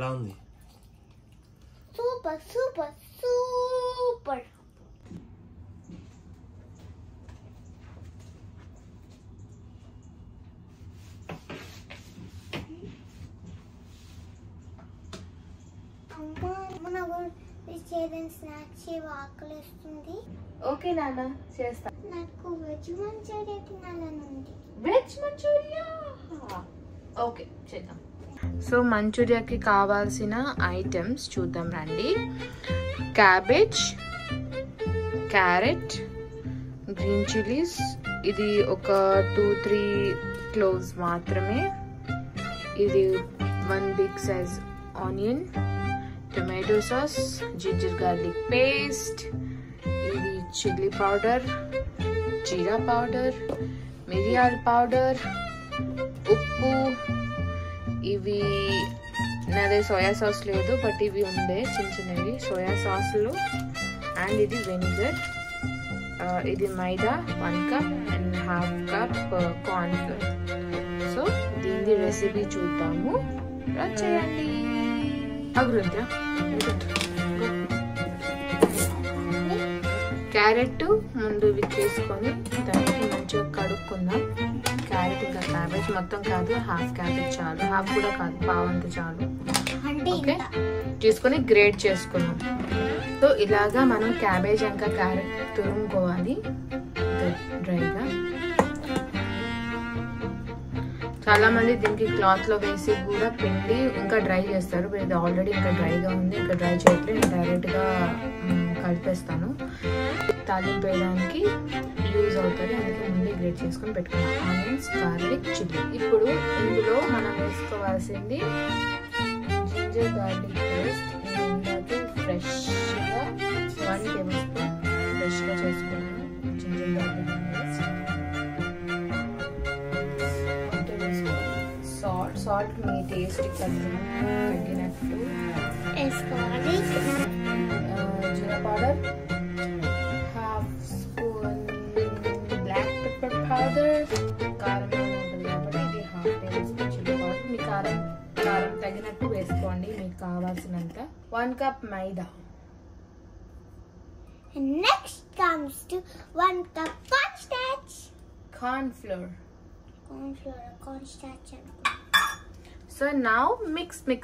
ఎలా ఉంది? Super super super. Snacks ఆకలిస్తుంది. ఓకే నాన్న చేస్తా. నాకు వెజ్ మంచూరియా తినాలని ఉంది. వెజ్ మంచూరియా ఓకే చేద్దాం. సో మంచూరియాకి కావాల్సిన ఐటమ్స్ చూద్దాం రండి. క్యాబేజ్, క్యారెట్, గ్రీన్ చిల్లీస్, ఇది ఒక 2-3 క్లోవ్స్ మాత్రమే, ఇది 1 big size onion, tomato sauce, ginger garlic paste, ఇది చిల్లీ పౌడర్, జీరా పౌడర్, మిరియాల పౌడర్, ఉప్పు, ఇవి నాదే సోయా సాస్ లేదు బట్ ఇవి ఉండే చిన్న చిన్నవి సోయా సాసులు, అండ్ ఇది వెనిగర్, ఇది మైదా 1 cup and 1/2 cup corn flour. So దీని రెసిపీ చూద్దాము, చేయండి. అగ్రుద్ర క్యారెట్ ముందు ఇవి చేసుకొని దానికి మంచిగా కడుక్కుందాం. క్యారెట్ ఇంకా క్యాబేజ్ మొత్తం కాదు, హాఫ్ క్యాబేజ్ చాలు, హాఫ్ కూడా కాదు, పావంత చాలు. ఓకే తీసుకొని గ్రేట్ చేసుకున్నాం. సో ఇలాగా మనం క్యాబేజ్ ఇంకా క్యారెట్ తురుముకోవాలి డ్రైగా. చాలా మంది దీనికి క్లాత్ లో వేసి కూడా పిండి ఇంకా డ్రై చేస్తారు, ఇది ఆల్రెడీ ఇంకా డ్రైగా ఉంది, ఇంకా డ్రై చేయట్లేదు, నేను డైరెక్ట్ గా కలిపేస్తాను. తాలింపు వేయడానికి యూజ్ అవుతుంది, అందుకే ముందే గ్రేట్ చేసుకొని పెట్టుకున్నాం. Onions, garlic, chilli. ఇప్పుడు ఇందులో మనం వేసుకోవాల్సింది జింజర్ గార్లిక్ పేస్ట్. నేను ఇందాక ఫ్రెష్గా 1 టేబుల్ స్పూన్ ఫ్రెష్గా చేసుకున్నాను జింజర్ గార్లిక్ పేస్ట్. సాల్ట్ మీ టేస్ట్ తగ్గినట్టు వేసుకోవాలి. జీరా powder, 1/2 spoon black pepper powder, కారం ఉంటుంది కాబట్టి ఇది 1/2 టేబుల్ స్పూన్ చిల్లీ పౌడర్. మీ కారం తగినట్టు వేసుకోండి మీకు కావాల్సినంత. 1 కప్ మైదా. Next comes to 1 cup cornstarch. Corn flour. Cornstarch. So now mix. Mix.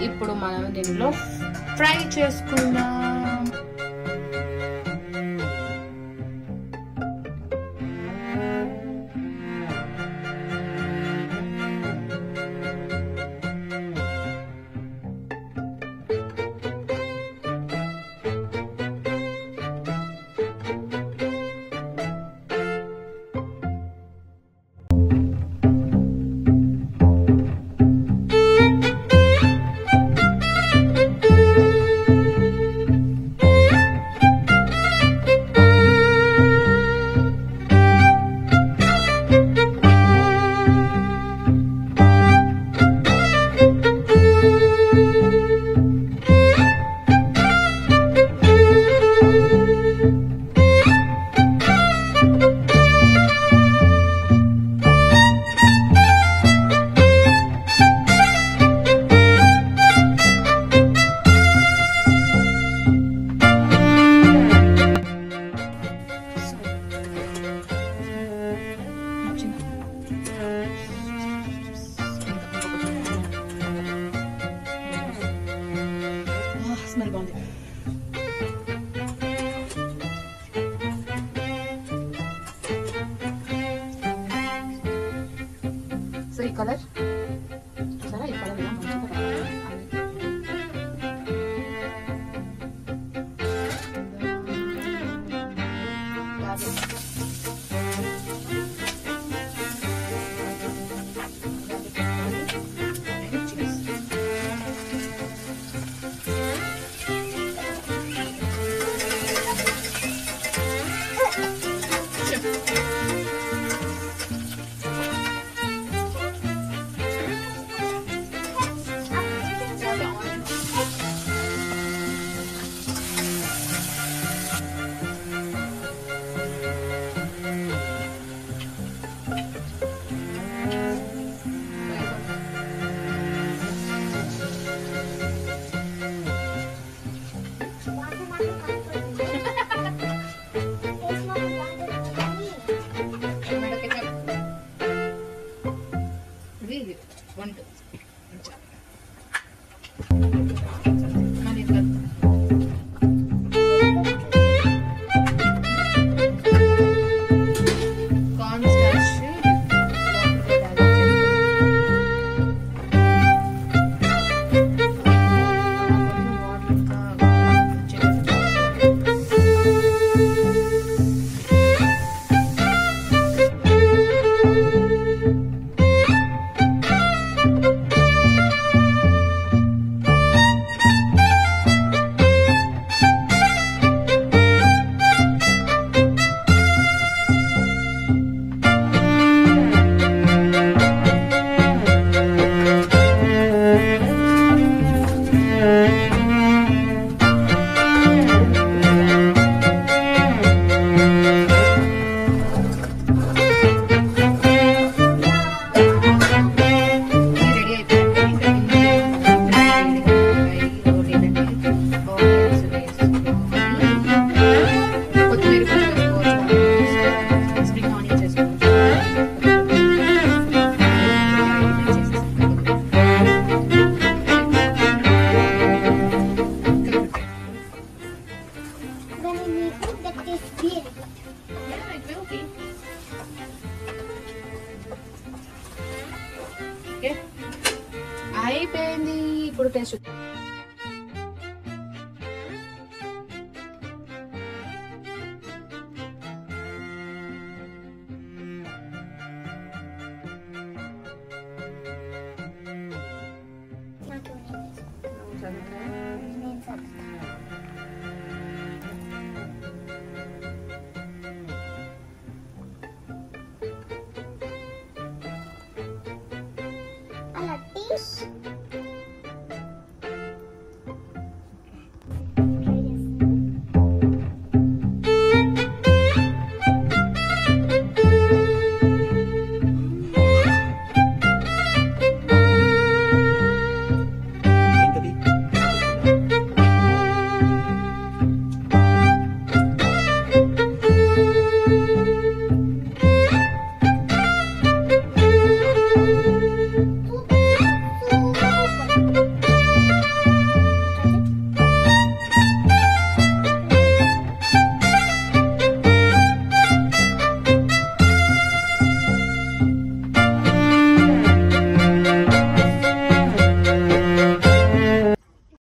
ఇప్పుడు మనం దీనిలో ఫ్రై చేసుకుందాం. స్మెల్ బాగుంది. సో ఈ కలర్ చూసారా, ఈ కలర్ ఇలా మంచిగా అయిపోయింది. ఇప్పుడు టేస్ట్ I like this.